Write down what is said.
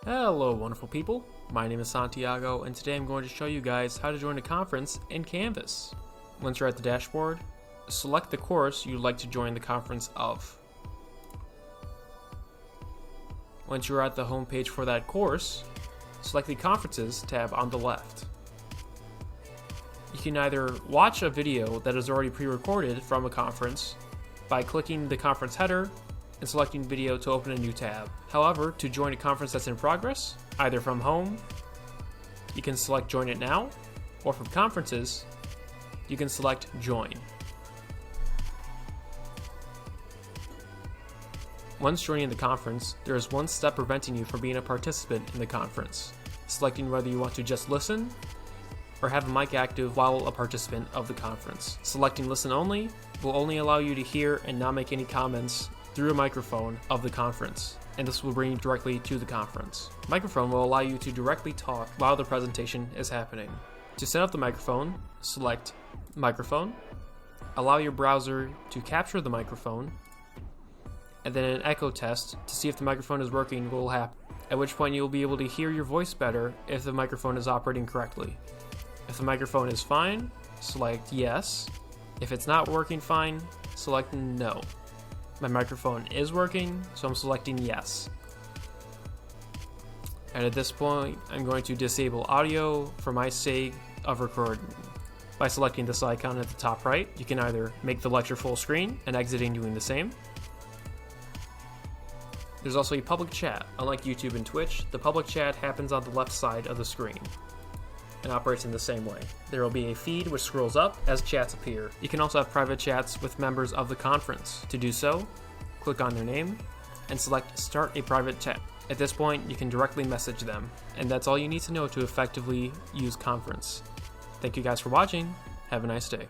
Hello wonderful people, my name is Santiago and today I'm going to show you guys how to join a conference in Canvas. Once you're at the dashboard, select the course you'd like to join the conference of. Once you're at the home page for that course, select the Conferences tab on the left. You can either watch a video that is already pre-recorded from a conference by clicking the conference header and selecting video to open a new tab. However, to join a conference that's in progress, either from home, you can select Join It Now, or from Conferences, you can select Join. Once joining the conference, there is one step preventing you from being a participant in the conference, selecting whether you want to just listen or have a mic active while a participant of the conference. Selecting Listen Only will only allow you to hear and not make any comments through a microphone of the conference, and this will bring you directly to the conference. Microphone will allow you to directly talk while the presentation is happening. To set up the microphone, select Microphone, allow your browser to capture the microphone, and then an echo test to see if the microphone is working will happen, at which point you'll be able to hear your voice better if the microphone is operating correctly. If the microphone is fine, select Yes. If it's not working fine, select No. My microphone is working, so I'm selecting Yes. And at this point, I'm going to disable audio for my sake of recording. By selecting this icon at the top right, you can either make the lecture full screen and exiting doing the same. There's also a public chat. Unlike YouTube and Twitch, the public chat happens on the left side of the screen and operates in the same way. There will be a feed which scrolls up as chats appear. You can also have private chats with members of the conference. To do so, click on their name and select Start a Private Chat. At this point, you can directly message them, and that's all you need to know to effectively use Conference. Thank you guys for watching. Have a nice day.